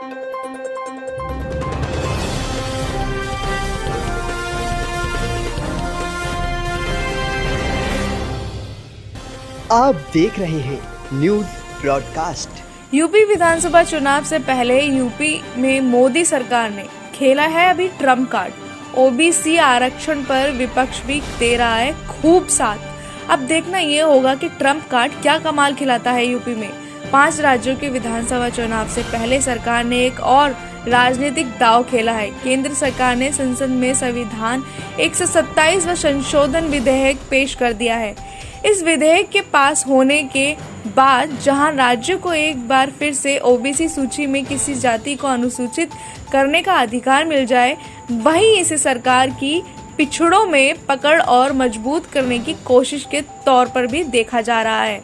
आप देख रहे हैं न्यूज ब्रॉडकास्ट। यूपी विधानसभा चुनाव से पहले यूपी में मोदी सरकार ने खेला है अभी ट्रम्प कार्ड। ओबीसी आरक्षण पर विपक्ष भी दे रहा है खूब साथ। अब देखना ये होगा कि ट्रम्प कार्ड क्या कमाल खिलाता है यूपी में। 5 राज्यों के विधानसभा चुनाव से पहले सरकार ने एक और राजनीतिक दांव खेला है। केंद्र सरकार ने संसद में संविधान 127 व संशोधन विधेयक पेश कर दिया है। इस विधेयक के पास होने के बाद जहां राज्यों को एक बार फिर से ओबीसी सूची में किसी जाति को अनुसूचित करने का अधिकार मिल जाए, वहीं इसे सरकार की पिछड़ों में पकड़ और मजबूत करने की कोशिश के तौर पर भी देखा जा रहा है।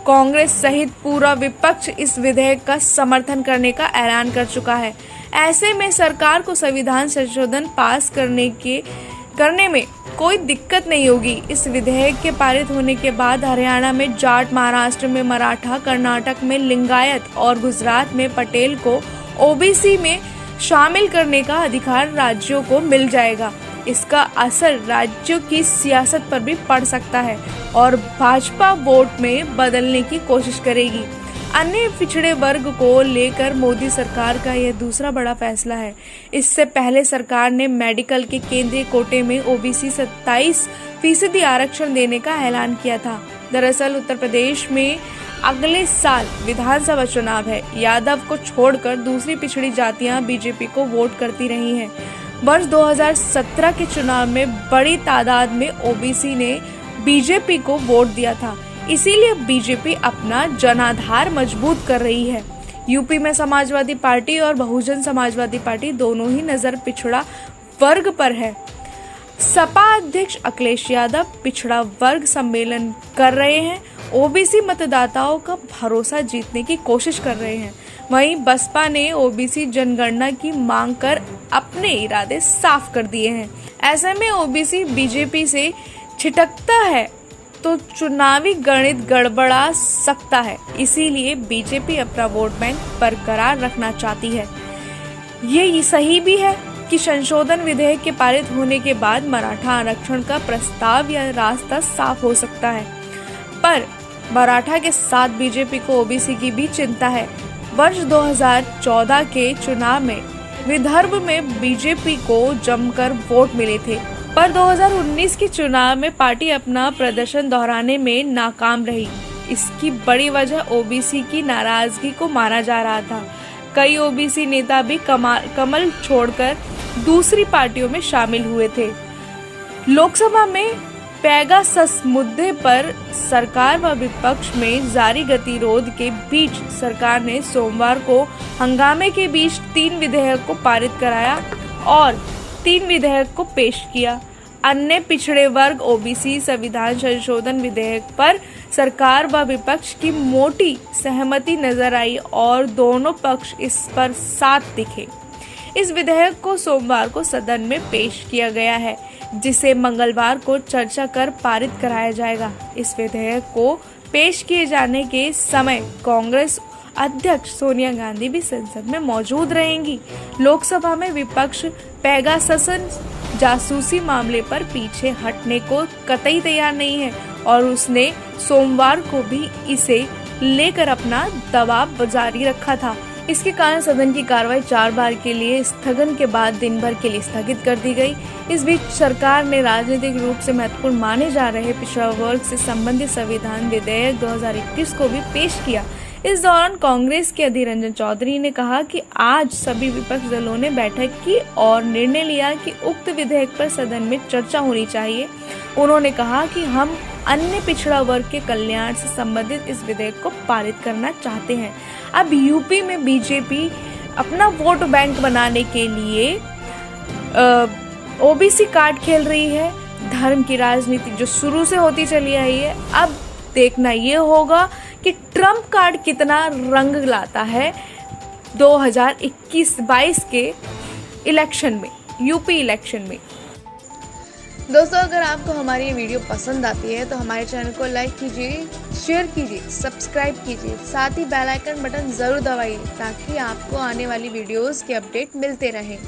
कांग्रेस सहित पूरा विपक्ष इस विधेयक का समर्थन करने का ऐलान कर चुका है। ऐसे में सरकार को संविधान संशोधन पास करने में कोई दिक्कत नहीं होगी। इस विधेयक के पारित होने के बाद हरियाणा में जाट, महाराष्ट्र में मराठा, कर्नाटक में लिंगायत और गुजरात में पटेल को ओबीसी में शामिल करने का अधिकार राज्यों को मिल जाएगा। इसका असर राज्यों की सियासत पर भी पड़ सकता है और भाजपा वोट में बदलने की कोशिश करेगी। अन्य पिछड़े वर्ग को लेकर मोदी सरकार का यह दूसरा बड़ा फैसला है। इससे पहले सरकार ने मेडिकल के केंद्रीय कोटे में ओबीसी 27% आरक्षण देने का ऐलान किया था। दरअसल उत्तर प्रदेश में अगले साल विधानसभा चुनाव है। यादव को छोड़कर दूसरी पिछड़ी जातियां बीजेपी को वोट करती रही हैं। वर्ष 2017 के चुनाव में बड़ी तादाद में ओबीसी ने बीजेपी को वोट दिया था। इसीलिए बीजेपी अपना जनाधार मजबूत कर रही है। यूपी में समाजवादी पार्टी और बहुजन समाजवादी पार्टी दोनों ही नजर पिछड़ा वर्ग पर है। सपा अध्यक्ष अखिलेश यादव पिछड़ा वर्ग सम्मेलन कर रहे हैं। ओबीसी मतदाताओं का भरोसा जीतने की कोशिश कर रहे हैं। वहीं बसपा ने ओबीसी जनगणना की मांग कर अपने इरादे साफ कर दिए हैं। ऐसे में ओबीसी बीजेपी से छिटकता है तो चुनावी गणित गड़बड़ा सकता है। इसीलिए बीजेपी अपना वोट बैंक बरकरार रखना चाहती है। ये सही भी है कि संशोधन विधेयक के पारित होने के बाद मराठा आरक्षण का प्रस्ताव या रास्ता साफ हो सकता है, पर मराठा के साथ बीजेपी को ओबीसी की भी चिंता है। वर्ष 2014 के चुनाव में विदर्भ में बीजेपी को जमकर वोट मिले थे, पर 2019 के चुनाव में पार्टी अपना प्रदर्शन दोहराने में नाकाम रही। इसकी बड़ी वजह ओबीसी की नाराजगी को माना जा रहा था। कई ओबीसी नेता भी कमल छोड़कर दूसरी पार्टियों में शामिल हुए थे। लोकसभा में पेगासस मुद्दे पर सरकार व विपक्ष में जारी गतिरोध के बीच सरकार ने सोमवार को हंगामे के बीच 3 विधेयक को पारित कराया और 3 विधेयक को पेश किया। अन्य पिछड़े वर्ग ओबीसी संविधान संशोधन विधेयक पर सरकार व विपक्ष की मोटी सहमति नजर आई और दोनों पक्ष इस पर साथ दिखे। इस विधेयक को सोमवार को सदन में पेश किया गया है, जिसे मंगलवार को चर्चा कर पारित कराया जाएगा। इस विधेयक को पेश किए जाने के समय कांग्रेस अध्यक्ष सोनिया गांधी भी संसद में मौजूद रहेंगी। लोकसभा में विपक्ष पेगासस जासूसी मामले पर पीछे हटने को कतई तैयार नहीं है और उसने सोमवार को भी इसे लेकर अपना दबाव जारी रखा था। इसके कारण सदन की कार्रवाई 4 बार के लिए स्थगन के बाद दिन भर के लिए स्थगित कर दी गई। इस बीच सरकार ने राजनीतिक रूप से महत्वपूर्ण माने जा रहे पिछड़ा वर्ग से संबंधित संविधान विधेयक 2021 को भी पेश किया। इस दौरान कांग्रेस के अधीर रंजन चौधरी ने कहा कि आज सभी विपक्ष दलों ने बैठक की और निर्णय लिया कि उक्त विधेयक पर सदन में चर्चा होनी चाहिए। उन्होंने कहा कि हम अन्य पिछड़ा वर्ग के कल्याण से संबंधित इस विधेयक को पारित करना चाहते हैं। अब यूपी में बीजेपी अपना वोट बैंक बनाने के लिए ओबीसी कार्ड खेल रही है। धर्म की राजनीति जो शुरू से होती चली आई है, अब देखना ये होगा कि ट्रम्प कार्ड कितना रंग लाता है 2021-22 के इलेक्शन में, यूपी इलेक्शन में। दोस्तों, अगर आपको हमारी ये वीडियो पसंद आती है तो हमारे चैनल को लाइक कीजिए, शेयर कीजिए, सब्सक्राइब कीजिए, साथ ही बेल आइकन बटन ज़रूर दबाइए ताकि आपको आने वाली वीडियोस के अपडेट मिलते रहें।